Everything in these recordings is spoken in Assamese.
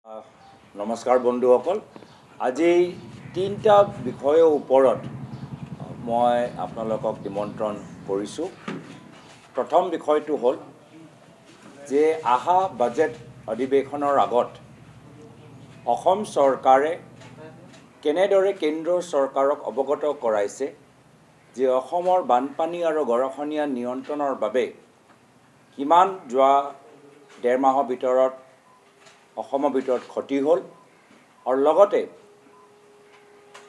নমস্কাৰ বন্ধুসকল, আজি তিনিটা বিষয়ৰ ওপৰত মই আপোনালোকক নিমন্ত্ৰণ কৰিছোঁ। প্ৰথম বিষয়টো হ'ল যে আহা বাজেট অধিৱেশনৰ আগত অসম চৰকাৰে কেনেদৰে কেন্দ্ৰ চৰকাৰক অৱগত কৰাইছে যে অসমৰ বানপানী আৰু গৰাখহনীয়া নিয়ন্ত্ৰণৰ বাবে কিমান যোৱা ডেৰ মাহৰ ভিতৰত অসমৰ ভিতৰত ক্ষতি হ'ল আৰু লগতে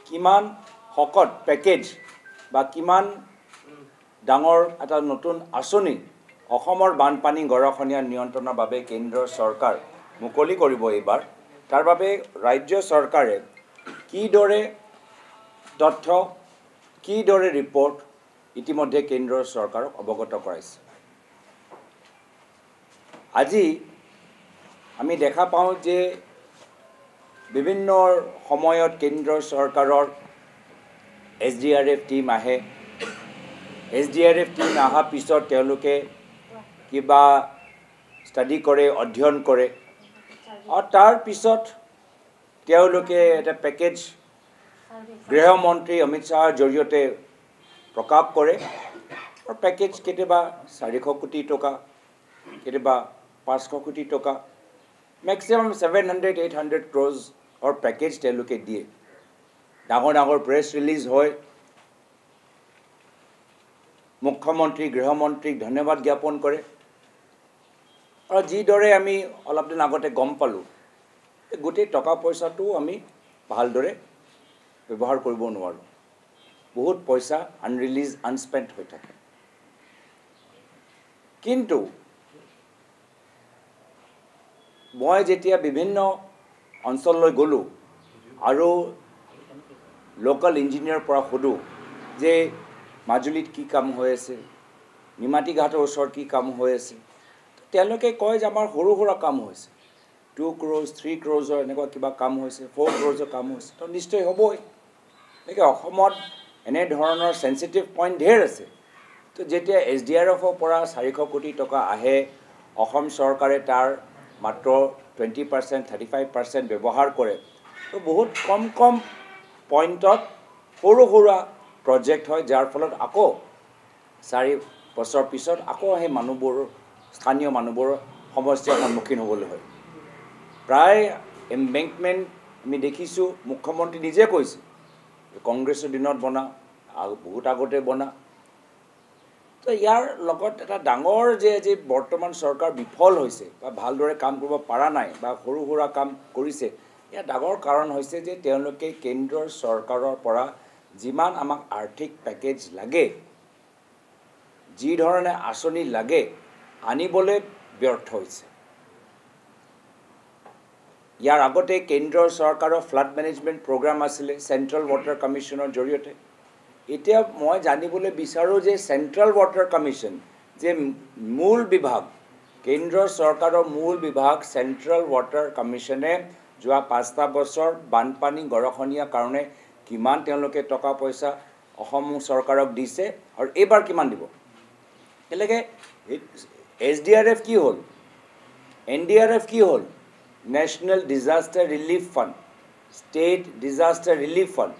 কিমান শকত পেকেজ বা কিমান ডাঙৰ এটা নতুন আঁচনি অসমৰ বানপানী গৰাখহনীয়া নিয়ন্ত্ৰণৰ বাবে কেন্দ্ৰ চৰকাৰ মুকলি কৰিব এইবাৰ। তাৰ বাবে ৰাজ্য চৰকাৰে কিদৰে তথ্য কিদৰে ৰিপৰ্ট ইতিমধ্যে কেন্দ্ৰ চৰকাৰক অৱগত কৰাইছে। আজি আমি দেখা পাওঁ যে বিভিন্ন সময়ত কেন্দ্ৰ চৰকাৰৰ SDRF টিম আহে। SDRF টিম অহাৰ পিছত তেওঁলোকে কিবা ষ্টাডি কৰে, অধ্যয়ন কৰে আৰু তাৰ পিছত তেওঁলোকে এটা পেকেজ গৃহমন্ত্ৰী অমিত শ্বাহৰ জৰিয়তে প্ৰকাশ কৰে আৰু পেকেজ কেতিয়াবা 400 কোটি টকা, কেতিয়াবা 500 কোটি টকা, মেক্সিমাম 700-800 crores পেকেজ তেওঁলোকে দিয়ে। ডাঙৰ ডাঙৰ প্ৰেছ ৰিলিজ হয়, মুখ্যমন্ত্ৰী গৃহমন্ত্ৰীক ধন্যবাদ জ্ঞাপন কৰে আৰু যিদৰে আমি অলপ দিন আগতে গম পালোঁ গোটেই টকা পইচাটো আমি ভালদৰে ব্যৱহাৰ কৰিব নোৱাৰোঁ। বহুত পইচা আনৰিলিজ আনস্পেণ্ট হৈ থাকে। কিন্তু মই যেতিয়া বিভিন্ন অঞ্চললৈ গ'লোঁ আৰু লোকেল ইঞ্জিনিয়াৰৰ পৰা সোধোঁ যে মাজুলীত কি কাম হৈ আছে, নিমাতী ঘাটৰ ওচৰত কি কাম হৈ আছে, তেওঁলোকে কয় যে আমাৰ সৰু সুৰা কাম হৈছে, 2 crores 3 crores এনেকুৱা কিবা কাম হৈছে, 4 crores কাম হৈছে। তো নিশ্চয় হ'বই। গতিকে অসমত এনেধৰণৰ চেঞ্চিটিভ পইণ্ট ঢেৰ আছে। তো যেতিয়া SDRFৰ পৰা 400 কোটি টকা আহে, অসম চৰকাৰে তাৰ মাত্ৰ 20% 35% ব্যৱহাৰ কৰে, তো বহুত কম পইণ্টত সৰু সুৰা প্ৰজেক্ট হয়, যাৰ ফলত আকৌ 4 বছৰ পিছত আকৌ সেই মানুহবোৰ স্থানীয় মানুহবোৰৰ সমস্যাৰ সন্মুখীন হ'বলৈ হয়। প্ৰায় এম্বেংকমেণ্ট আমি দেখিছোঁ, মুখ্যমন্ত্ৰী নিজে কৈছে কংগ্ৰেছৰ দিনত বনা আৰু বহুত আগতে বনা। তো ইয়াৰ লগত এটা ডাঙৰ যে বৰ্তমান চৰকাৰ বিফল হৈছে বা ভালদৰে কাম কৰিব পৰা নাই বা সৰু সুৰা কাম কৰিছে, ইয়াৰ ডাঙৰ কাৰণ হৈছে যে তেওঁলোকে কেন্দ্ৰৰ চৰকাৰৰ পৰা যিমান আমাক আৰ্থিক পেকেজ লাগে, যি ধৰণে আঁচনি লাগে আনিবলৈ ব্যৰ্থ হৈছে। ইয়াৰ আগতে কেন্দ্ৰৰ চৰকাৰৰ ফ্লাড মেনেজমেণ্ট প্ৰগ্ৰাম আছিলে চেণ্ট্ৰেল ৱাটাৰ কমিশ্যনৰ জৰিয়তে। এতিয়া মই জানিবলৈ বিচাৰোঁ যে চেণ্ট্ৰেল ৱাটাৰ কমিশ্যন যে মূল বিভাগ, কেন্দ্ৰ চৰকাৰৰ মূল বিভাগ চেণ্ট্ৰেল ৱাটাৰ কমিশ্যনে যোৱা 5টা বছৰ বানপানী গৰাখহনীয়াৰ কাৰণে কিমান তেওঁলোকে টকা পইচা অসম চৰকাৰক দিছে আৰু এইবাৰ কিমান দিব। এতিয়ালৈকে SDRF কি হ'ল, NDRF কি হ'ল, national disaster relief fund, state disaster relief fund,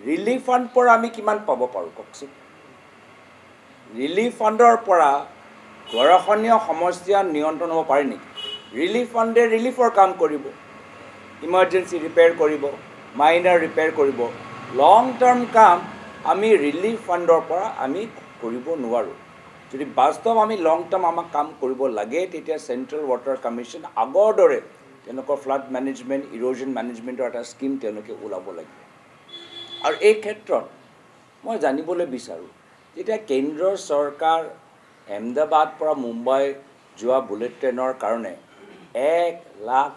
relief fund পৰা আমি কিমান পাব পাৰোঁ কওকচোন। ৰিলিফ ফাণ্ডৰ পৰা গৰাখহনীয়া সমস্যা নিয়ন্ত্ৰণ হ'ব পাৰে নেকি? ৰিলিফ ফাণ্ডে ৰিলিফৰ কাম কৰিব, ইমাৰ্জেঞ্চি ৰিপেয়াৰ কৰিব, মাইনাৰ ৰিপেয়াৰ কৰিব। লং টাৰ্ম কাম আমি ৰিলিফ ফাণ্ডৰ পৰা আমি কৰিব নোৱাৰোঁ। যদি বাস্তৱ আমি লং টাৰ্ম আমাক কাম কৰিব লাগে, তেতিয়া চেণ্ট্ৰেল ৱাটাৰ কমিশ্যন আগৰ দৰে তেওঁলোকৰ ফ্লাড মেনেজমেণ্ট, ইৰোজন মেনেজমেণ্টৰ এটা স্কিম তেওঁলোকে ওলাব লাগিব। আৰু এই ক্ষেত্ৰত মই জানিবলৈ বিচাৰোঁ, যেতিয়া কেন্দ্ৰৰ চৰকাৰ আহমেদাবাদ পৰা মুম্বাই যোৱা বুলেট ট্ৰেইনৰ কাৰণে 1 লাখ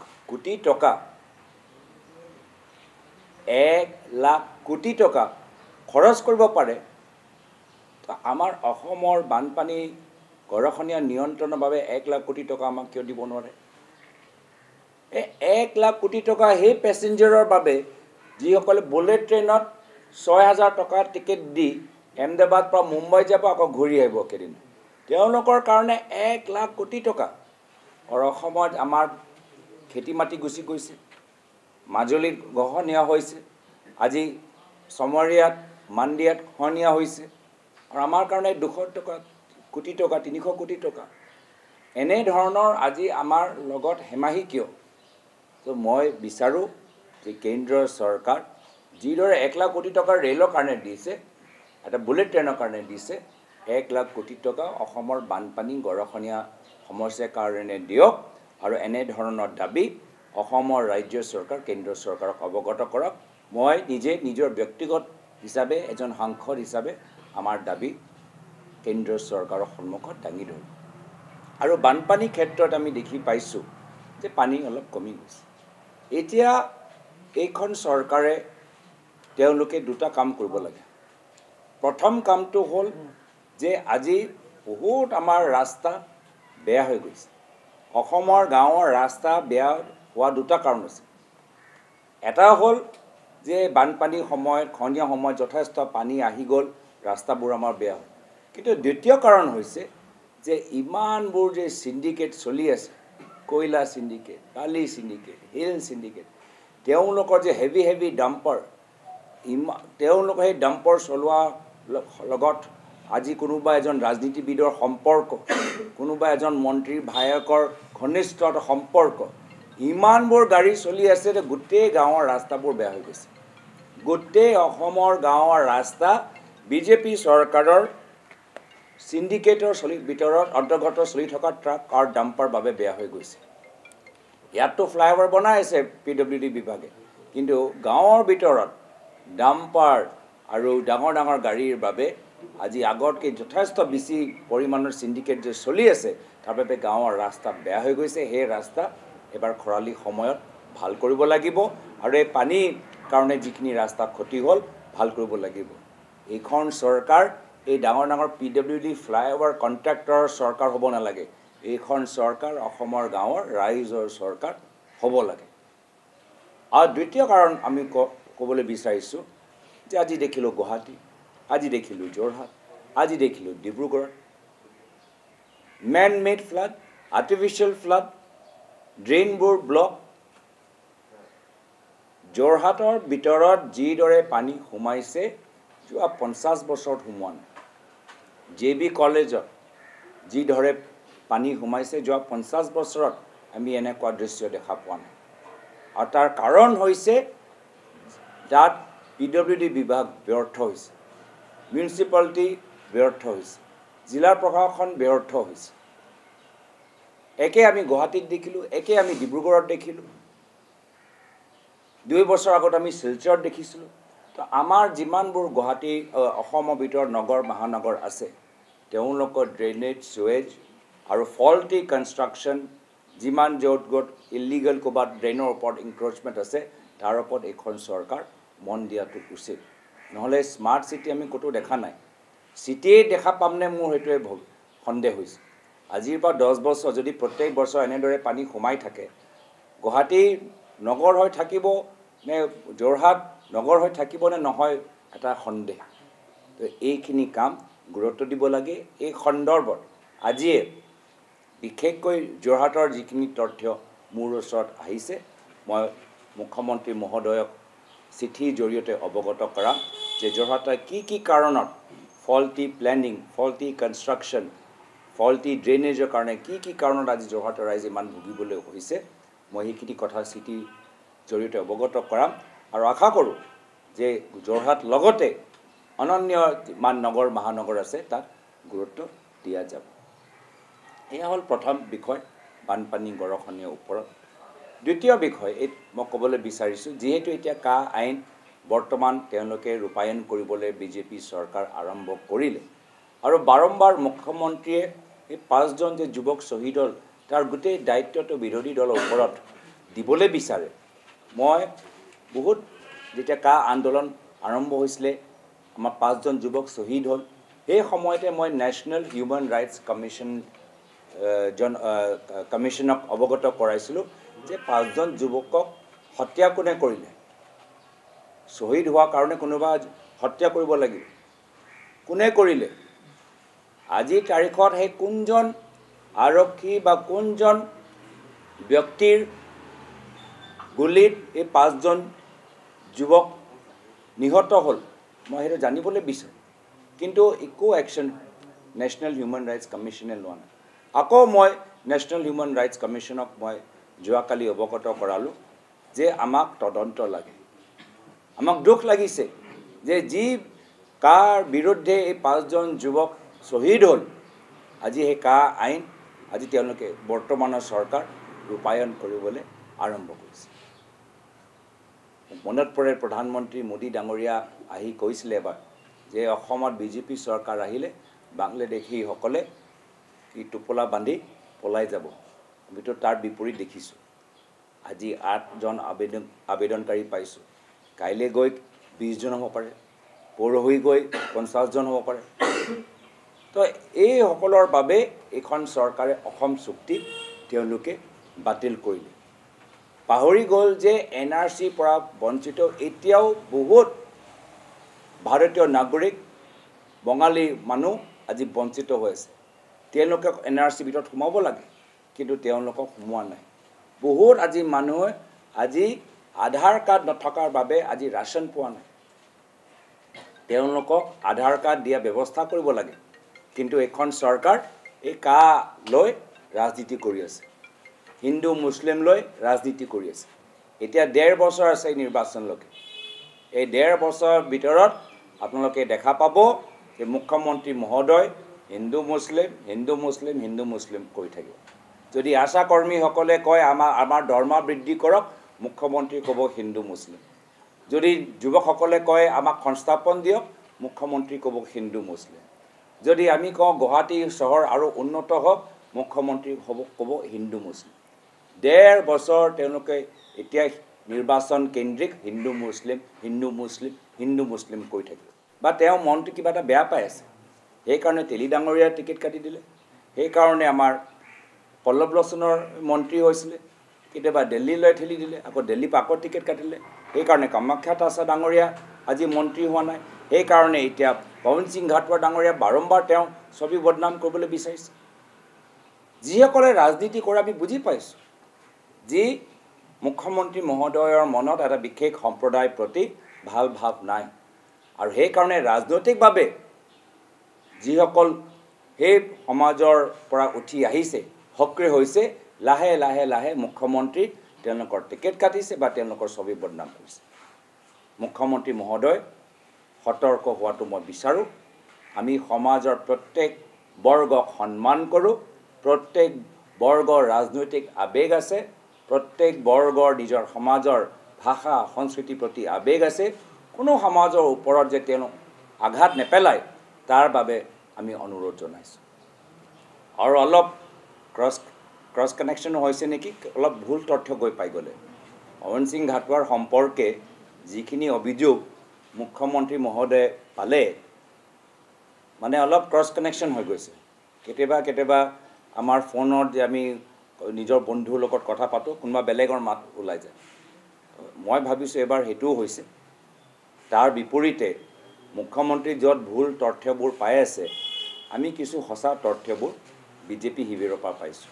কোটি টকা খৰচ কৰিব পাৰে, তো আমাৰ অসমৰ বানপানী গৰাখহনীয়া নিয়ন্ত্ৰণৰ বাবে 1 লাখ কোটি টকা আমাক কিয় দিব নোৱাৰে? এই 1 লাখ কোটি টকা সেই পেছেঞ্জাৰৰ বাবে যিসকলে বুলেট ট্ৰেইনত 6,000 টকা টিকেট দি আহমেদাবাদ পৰা মুম্বাই যাব, আকৌ ঘূৰি আহিব কেইদিন, তেওঁলোকৰ কাৰণে 1 লাখ কোটি টকা। আৰু অসমত আমাৰ খেতি মাটি গুচি গৈছে মাজুলীত গহনীয়া হৈছে আজি সমৰিয়াত মাণ্ডিয়াত খহনীয়া হৈছে আৰু আমাৰ কাৰণে 200 কোটি টকা 300 কোটি টকা এনে ধৰণৰ আজি আমাৰ লগত হেমাহি কিয় তো মই বিচাৰো যে কেন্দ্ৰীয় চৰকাৰ যিদৰে 1 লাখ কোটি টকাৰ ৰেলৰ কাৰণে দিছে এটা বুলেট ট্ৰেইনৰ কাৰণে দিছে 1 লাখ কোটি টকা অসমৰ বানপানী গৰাখনীয়া সমস্যাৰ কাৰণে দিয়ক আৰু এনে ধৰণৰ দাবী অসমৰ ৰাজ্য চৰকাৰ কেন্দ্ৰীয় চৰকাৰক অৱগত কৰক মই নিজে নিজৰ ব্যক্তিগত হিচাপে এজন সাংসদ হিচাপে আমাৰ দাবী কেন্দ্ৰীয় চৰকাৰৰ সন্মুখত দাঙি ধৰিম আৰু বানপানী ক্ষেত্ৰত আমি দেখি পাইছো যে পানী অলপ কমি গৈছে এতিয়া এইখন চৰকাৰে তেওঁলোকে দুটা কাম কৰিব লাগে প্ৰথম কামটো হ'ল যে আজি বহুত আমাৰ ৰাস্তা বেয়া হৈ গৈছে অসমৰ গাঁৱৰ ৰাস্তা বেয়া হোৱা দুটা কাৰণ আছে এটা হ'ল যে বানপানী সময়ত খহনীয়া সময়ত যথেষ্ট পানী আহি গ'ল ৰাস্তাবোৰ আমাৰ বেয়া হ'ল কিন্তু দ্বিতীয় কাৰণ হৈছে যে ইমানবোৰ যে সিন্ডিকেট চলি আছে কয়লা সিন্ডিকেট বালি সিন্ডিকেট হিল সিন্ডিকেট তেওঁলোকৰ যে হেভি ডাম্পাৰ তেওঁলোকৰ সেই ডাম্পাৰ চলোৱা লগত আজি কোনোবা এজন ৰাজনীতিবিদৰ সম্পৰ্ক কোনোবা এজন মন্ত্ৰীৰ ভায়েকৰ ঘনিষ্ঠ সম্পৰ্ক ইমানবোৰ গাড়ী চলি আছে যে গোটেই গাঁৱৰ ৰাস্তাবোৰ বেয়া হৈ গৈছে গোটেই অসমৰ গাঁৱৰ ৰাস্তা বিজেপি চৰকাৰৰ সিন্ডিকেটৰ ভিতৰত অন্তৰ্গত চলি থকা ট্ৰাক আৰু ডাম্পাৰ বাবে বেয়া হৈ গৈছে ইয়াততো ফ্লাইঅভাৰ বনাই আছে পিডব্লিউডি বিভাগে কিন্তু গাঁৱৰ ভিতৰত ডাম্পাৰ আৰু ডাঙৰ ডাঙৰ গাড়ীৰ বাবে আজি আগতকৈ যথেষ্ট বেছি পৰিমাণৰ সিন্ডিকেট যে চলি আছে তাৰ বাবে গাঁৱৰ ৰাস্তা বেয়া হৈ গৈছে সেই ৰাস্তা এবাৰ খৰালি সময়ত ভাল কৰিব লাগিব আৰু এই পানীৰ কাৰণে যিখিনি ৰাস্তা ক্ষতি হ'ল ভাল কৰিব লাগিব এইখন চৰকাৰ এই ডাঙৰ ডাঙৰ পিডব্লিউডি ফ্লাইঅভাৰ কণ্ট্ৰেক্টৰৰ চৰকাৰ হ'ব নালাগে এইখন চৰকাৰ অসমৰ গাঁৱৰ ৰাইজৰ চৰকাৰ হ'ব লাগে আৰু দ্বিতীয় কাৰণ আমি ক'বলৈ বিচাৰিছোঁ যে আজি দেখিলোঁ গুৱাহাটী আজি দেখিলোঁ যোৰহাট আজি দেখিলোঁ Dibrugarh man made flood artificial flood ড্ৰেইনবোৰ ব্লক যোৰহাটৰ ভিতৰত যিদৰে পানী সোমাইছে যোৱা 50 বছৰত সোমোৱা নাই JB কলেজত যিদৰে পানী সোমাইছে যোৱা 50 বছৰত আমি এনেকুৱা দৃশ্য দেখা পোৱা নাই আৰু তাৰ কাৰণ হৈছে তাত পিডব্লিউডি বিভাগ ব্যৰ্থ হৈছে মিউনিচিপালিটি ব্যৰ্থ হৈছে জিলা প্ৰশাসন ব্যৰ্থ হৈছে একে আমি গুৱাহাটীত দেখিলোঁ একে আমি ডিব্ৰুগড়ত দেখিলোঁ 2 বছৰ আগত আমি শিলচৰত দেখিছিলোঁ তো আমাৰ যিমানবোৰ গুৱাহাটী অসমৰ ভিতৰত নগৰ মহানগৰ আছে তেওঁলোকৰ ড্ৰেইনেজ সুৱেজ আৰু ফল্টি কনষ্ট্ৰাকশ্যন যিমান য'ত ইলিগেল ক'ৰবাত ড্ৰেইনৰ ওপৰত ইনক্ৰ'চমেণ্ট আছে তাৰ ওপৰত এইখন চৰকাৰ মন দিয়াটো উচিত নহ'লে স্মাৰ্ট চিটি আমি ক'তো দেখা নাই চিটিয়ে দেখা পামনে মোৰ সেইটোৱে সন্দেহ হৈছে আজিৰ পৰা 10 বছৰ যদি প্ৰত্যেক বছৰ এনেদৰে পানী সোমাই থাকে গুৱাহাটী নগৰ হৈ থাকিব নে যোৰহাট নগৰ হৈ থাকিব নে নহয় এটা সন্দেহ তো এইখিনি কাম গুৰুত্ব দিব লাগে এই সন্দৰ্ভত আজিয়ে বিশেষকৈ যোৰহাটৰ যিখিনি তথ্য মোৰ ওচৰত আহিছে মই মুখ্যমন্ত্ৰী মহোদয়ক চিঠিৰ জৰিয়তে অৱগত কৰাম যে যোৰহাটৰ কি কাৰণত faulty planning faulty construction faulty ড্ৰেইনেজৰ কাৰণে কি কাৰণত আজি যোৰহাটৰ ৰাইজে ইমান ভুগিবলৈ হৈছে মই সেইখিনি কথা চিঠিৰ জৰিয়তে অৱগত কৰাম আৰু আশা কৰোঁ যে যোৰহাট লগতে অনন্য মান নগৰ মহানগৰ আছে তাত গুৰুত্ব দিয়া যাব এয়া হ'ল প্ৰথম বিষয় বানপানী গৰাখহনীয়াৰ ওপৰত দ্বিতীয় বিষয় মই ক'বলৈ বিচাৰিছোঁ যিহেতু এতিয়া কা আইন বৰ্তমান তেওঁলোকে ৰূপায়ণ কৰিবলৈ বিজেপি চৰকাৰ আৰম্ভ কৰিলে আৰু বাৰম্বাৰ মুখ্যমন্ত্ৰীয়ে এই 5 জন যে যুৱক শ্বহীদ হ'ল তাৰ গোটেই দায়িত্বটো বিৰোধী দলৰ ওপৰত দিবলৈ বিচাৰে মই বহুত যেতিয়া কা আন্দোলন আৰম্ভ হৈছিলে আমাৰ 5 জন যুৱক শ্বহীদ হ'ল সেই সময়তে মই নেশ্যনেল হিউমেন ৰাইটছ কমিশ্যনক অৱগত কৰাইছিলোঁ যে 5 জন যুৱকক হত্যা কোনে কৰিলে শ্বহীদ হোৱাৰ কাৰণে কোনোবা হত্যা কৰিব লাগিব কোনে কৰিলে আজিৰ তাৰিখত সেই কোনজন আৰক্ষী বা কোনজন ব্যক্তিৰ গুলিত এই 5জন যুৱক নিহত হ'ল মই সেইটো জানিবলৈ বিচাৰোঁ কিন্তু একো একশ্যন নেশ্যনেল হিউমেন ৰাইটছ কমিশ্যনে লোৱা নাই আকৌ মই নেশ্যনেল হিউমেন ৰাইটছ কমিশ্যনক মই যোৱাকালি অৱগত কৰালোঁ যে আমাক তদন্ত লাগে আমাক দুখ লাগিছে যে যি কাৰ বিৰুদ্ধে এই 5জন যুৱক শ্বহীদ হ'ল আজি সেই কা আইন আজি তেওঁলোকে বৰ্তমানৰ চৰকাৰ ৰূপায়ণ কৰিবলৈ আৰম্ভ কৰিছে মনত পৰে প্ৰধানমন্ত্ৰী মোদী ডাঙৰীয়া আহি কৈছিলে এবাৰ যে অসমত বিজেপি চৰকাৰ আহিলে বাংলাদেশীসকলে কি টোপোলা বান্ধি পলাই যাব আমিতো তাৰ বিপৰীত দেখিছোঁ আজি 8জন আবেদনকাৰী পাইছোঁ কাইলৈ গৈ 20জন হ'ব পাৰে পৰহি গৈ 50জন হ'ব পাৰে তো এইসকলৰ বাবে এখন চৰকাৰে অসম চুক্তি তেওঁলোকে বাতিল কৰিলে পাহৰি গ'ল যে NRCৰ পৰা বঞ্চিত এতিয়াও বহুত ভাৰতীয় নাগৰিক বঙালী মানুহ আজি বঞ্চিত হৈ আছে তেওঁলোকে NRCৰ ভিতৰত সোমাব লাগে কিন্তু তেওঁলোকক সোমোৱা নাই বহুত আজি মানুহে আজি আধাৰ কাৰ্ড নথকাৰ বাবে আজি ৰাচন পোৱা নাই তেওঁলোকক আধাৰ কাৰ্ড দিয়া ব্যৱস্থা কৰিব লাগে কিন্তু এখন চৰকাৰ এই কা লৈ ৰাজনীতি কৰি আছে হিন্দু মুছলিম লৈ ৰাজনীতি কৰি আছে এতিয়া 1.5 বছৰ আছে নিৰ্বাচনলৈকে এই 1.5 বছৰৰ ভিতৰত আপোনালোকে দেখা পাব যে মুখ্যমন্ত্ৰী মহোদয় হিন্দু মুছলিম কৈ থাকিব যদি আশা কৰ্মীসকলে কয় আমাৰ দৰমহা বৃদ্ধি কৰক মুখ্যমন্ত্ৰী ক'ব হিন্দু মুছলিম যদি যুৱকসকলে কয় আমাক সংস্থাপন দিয়ক মুখ্যমন্ত্ৰী ক'ব হিন্দু মুছলিম যদি আমি কওঁ গুৱাহাটী চহৰ আৰু উন্নত হওক মুখ্যমন্ত্ৰী ক'ব হিন্দু মুছলিম 1.5 বছৰ তেওঁলোকে এতিয়া নিৰ্বাচন কেন্দ্ৰিক হিন্দু মুছলিম কৈ থাকিব বা তেওঁ মনটো কিবা এটা বেয়া পাই আছে সেইকাৰণে তেলি ডাঙৰীয়াৰ টিকেট কাটি দিলে সেইকাৰণে আমাৰ পল্লৱ লোচনৰ মন্ত্ৰী হৈছিলে কেতিয়াবা দিল্লীলৈ ঠেলি দিলে আকৌ দিল্লী পাকৰ টিকেট কাটিলে সেইকাৰণে কামাখ্যা তাছা ডাঙৰীয়া আজি মন্ত্ৰী হোৱা নাই সেইকাৰণে এতিয়া পৱন সিং ঘাটোৱাৰ ডাঙৰীয়া বাৰম্বাৰ তেওঁ ছবি বদনাম কৰিবলৈ বিচাৰিছে যিসকলে ৰাজনীতি কৰে আমি বুজি পাইছোঁ যি মুখ্যমন্ত্ৰী মহোদয়ৰ মনত এটা বিশেষ সম্প্ৰদায়ৰ প্ৰতি ভাল ভাৱ নাই আৰু সেইকাৰণে ৰাজনৈতিকভাৱে যিসকল সেই সমাজৰ পৰা উঠি আহিছে সক্ৰিয় হৈছে লাহে লাহে মুখ্যমন্ত্ৰী তেওঁলোকৰ টিকেট কাটিছে বা তেওঁলোকৰ ছবি বদনাম কৰিছে মুখ্যমন্ত্ৰী মহোদয় সতৰ্ক হোৱাটো মই বিচাৰোঁ আমি সমাজৰ প্ৰত্যেক বৰ্গক সন্মান কৰোঁ প্ৰত্যেক বৰ্গৰ ৰাজনৈতিক আবেগ আছে প্ৰত্যেক বৰ্গৰ নিজৰ সমাজৰ ভাষা সংস্কৃতিৰ প্ৰতি আবেগ আছে কোনো সমাজৰ ওপৰত যে তেওঁলোক আঘাত নেপেলায় তাৰ বাবে আমি অনুৰোধ জনাইছোঁ আৰু অলপ ক্ৰছ কানেকশ্যন হৈছে নেকি অলপ ভুল তথ্য গৈ পাই গ'লে পৱন সিং ঘাটোৱাৰ সম্পৰ্কে যিখিনি অভিযোগ মুখ্যমন্ত্ৰী মহোদয়ে পালে মানে অলপ ক্ৰছ কানেকশ্যন হৈ গৈছে কেতিয়াবা আমাৰ ফোনত যে আমি নিজৰ বন্ধুৰ লগত কথা পাতোঁ কোনোবা বেলেগৰ মাত ওলাই যায় মই ভাবিছোঁ এবাৰ সেইটোও হৈছে তাৰ বিপৰীতে মুখ্যমন্ত্ৰী য'ত ভুল তথ্যবোৰ পাই আছে আমি কিছু সঁচা তথ্যবোৰ বিজেপি শিবিৰৰ পৰা পাইছোঁ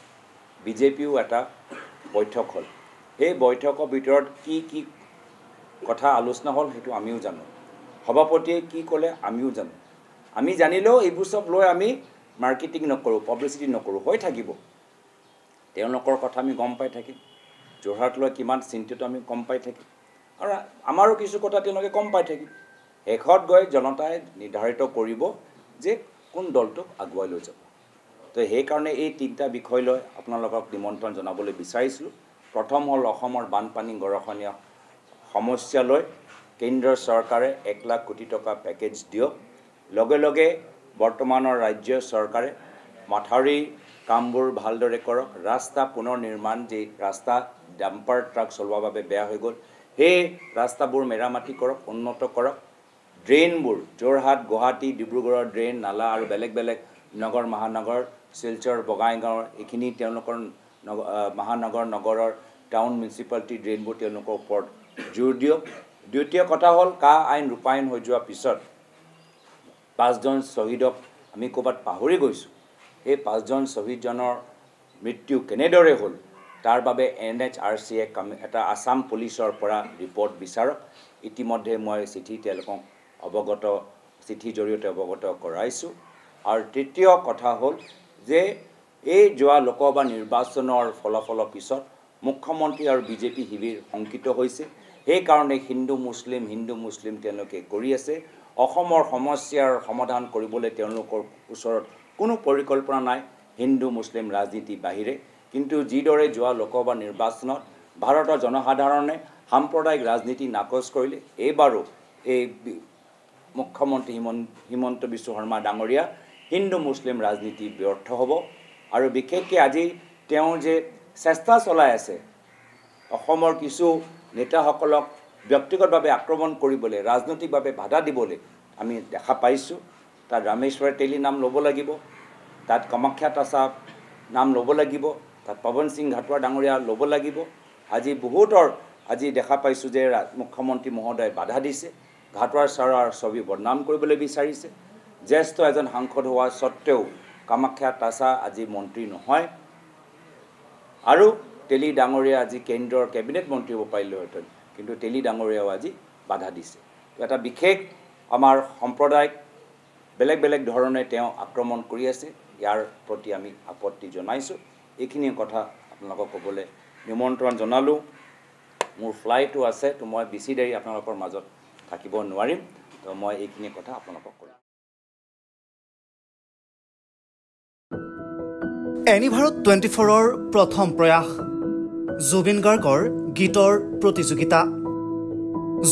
বিজেপিও এটা বৈঠক হ'ল সেই বৈঠকৰ ভিতৰত কি কথা আলোচনা হ'ল সেইটো আমিও জানো সভাপতিয়ে কি ক'লে আমিও জানো আমি জানিলেও এইবোৰ চব লৈ আমি মাৰ্কেটিং নকৰোঁ পাব্লিচিটি নকৰোঁ হৈ থাকিব তেওঁলোকৰ কথা আমি গম পাই থাকিম যোৰহাট লৈ কিমান চিন্তিত আমি গম পাই থাকিম আৰু আমাৰো কিছু কথা তেওঁলোকে গম পাই থাকিম শেষত গৈ জনতাই নিৰ্ধাৰিত কৰিব যে কোন দলটোক আগুৱাই লৈ যাব তো সেইকাৰণে এই 3টা বিষয় লৈ আপোনালোকক নিমন্ত্ৰণ জনাবলৈ বিচাৰিছিলোঁ প্ৰথম হ'ল অসমৰ বানপানী গৰাখহনীয়া সমস্যা লৈ কেন্দ্ৰ চৰকাৰে 1 লাখ কোটি টকা পেকেজ দিয়ক লগে বৰ্তমানৰ ৰাজ্য চৰকাৰে মাথাউৰি কামবোৰ ভালদৰে কৰক ৰাস্তা পুনৰ নিৰ্মাণ যে ৰাস্তা ডাম্পাৰ ট্ৰাক চলোৱাৰ বাবে বেয়া হৈ গ'ল সেই ৰাস্তাবোৰ মেৰামতি কৰক উন্নত কৰক ড্ৰেইনবোৰ যোৰহাট গুৱাহাটী ডিব্ৰুগড়ৰ ড্ৰেইন নালা আৰু বেলেগ নগৰ মহানগৰ শিলচৰ বঙাইগাঁৱৰ এইখিনি তেওঁলোকৰ মহানগৰ নগৰৰ টাউন মিউনিচিপালিটি ড্ৰেইনবোৰ তেওঁলোকৰ ওপৰত জোৰ দিয়ক দ্বিতীয় কথা হ'ল কা আইন ৰূপায়ণ হৈ যোৱাৰ পিছত 5জন শ্বহীদক আমি ক'ৰবাত পাহৰি গৈছোঁ সেই 5জন শ্বহীদজনৰ মৃত্যু কেনেদৰে হ'ল তাৰ বাবে NHRCয়ে এটা আসাম পুলিচৰ পৰা ৰিপৰ্ট বিচাৰক ইতিমধ্যে মই চিঠি তেওঁলোকক চিঠিৰ জৰিয়তে অৱগত কৰাইছোঁ আৰু তৃতীয় কথা হ'ল যে এই যোৱা লোকসভা নিৰ্বাচনৰ ফলাফলৰ পিছত মুখ্যমন্ত্ৰী আৰু বিজেপি শিবিৰ শংকিত হৈছে সেইকাৰণে হিন্দু মুছলিম তেওঁলোকে কৰি আছে অসমৰ সমস্যাৰ সমাধান কৰিবলৈ তেওঁলোকৰ ওচৰত কোনো পৰিকল্পনা নাই হিন্দু মুছলিম ৰাজনীতি বাহিৰে কিন্তু যিদৰে যোৱা লোকসভা নিৰ্বাচনত ভাৰতৰ জনসাধাৰণে সাম্প্ৰদায়িক ৰাজনীতি নাকচ কৰিলে এইবাৰো এই মুখ্যমন্ত্ৰী হিমন্ত বিশ্ব শৰ্মা ডাঙৰীয়া হিন্দু মুছলিম ৰাজনীতি ব্যৰ্থ হ'ব আৰু বিশেষকৈ আজি তেওঁ যে চেষ্টা চলাই আছে অসমৰ কিছু নেতাসকলক ব্যক্তিগতভাৱে আক্ৰমণ কৰিবলৈ ৰাজনৈতিকভাৱে বাধা দিবলৈ আমি দেখা পাইছোঁ তাত ৰামেশ্বৰ তেলী নাম ল'ব লাগিব তাত কামাখ্যা তাছা নাম ল'ব লাগিব তাত পৱন সিং ঘাটোৱাৰ ডাঙৰীয়া ল'ব লাগিব আজি দেখা পাইছোঁ যে মুখ্যমন্ত্ৰী মহোদয়ে বাধা দিছে ঘাটোৱাৰ ছাৰৰ ছবি বদনাম কৰিবলৈ বিচাৰিছে জ্যেষ্ঠ এজন সাংসদ হোৱা স্বত্তেও কামাখ্যা তাছা আজি মন্ত্ৰী নহয় আৰু তেলী ডাঙৰীয়া আজি কেন্দ্ৰৰ কেবিনেট মন্ত্ৰী হ'ব পাৰিলেহেঁতেন কিন্তু তেলী ডাঙৰীয়াও আজি বাধা দিছে এটা বিশেষ আমাৰ সম্প্ৰদায়ক বেলেগ ধৰণে তেওঁ আক্ৰমণ কৰি আছে ইয়াৰ প্ৰতি আমি আপত্তি জনাইছোঁ এইখিনি কথা আপোনালোকক ক'বলৈ নিমন্ত্ৰণ জনালোঁ মোৰ ফ্লাইটো আছে তো মই বেছি দেৰি আপোনালোকৰ মাজত থাকিব নোৱাৰিম তো মই এইখিনি কথা আপোনালোকক ক'লোঁ এনি ভাৰত 24ৰ প্ৰথম প্ৰয়াস জুবিন গাৰ্গৰ গীতৰ প্ৰতিযোগিতা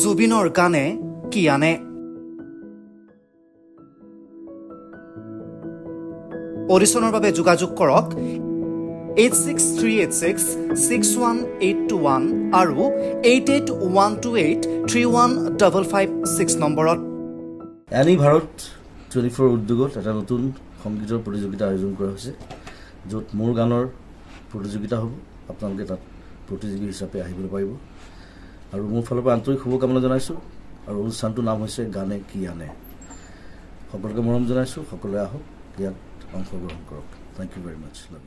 জুবিনৰ গানে কি আনে অডিশ্যনৰ বাবে যোগাযোগ কৰক 8638661821 আৰু 8812831556 নম্বৰত এনি ভাৰত 24 উদ্যোগত এটা নতুন সংগীতৰ প্ৰতিযোগিতা আয়োজন কৰা হৈছে য'ত মোৰ গানৰ প্ৰতিযোগিতা হ'ব আপোনালোকে তাত প্ৰতিযোগী হিচাপে আহিবলৈ পাৰিব আৰু মোৰ ফালৰ পৰা আন্তৰিক শুভকামনা জনাইছোঁ আৰু অনুষ্ঠানটোৰ নাম হৈছে গানে কি আনে সকলোকে মৰম জনাইছোঁ সকলোৱে আহক ইয়াত অংশগ্ৰহণ কৰক thank you very much love you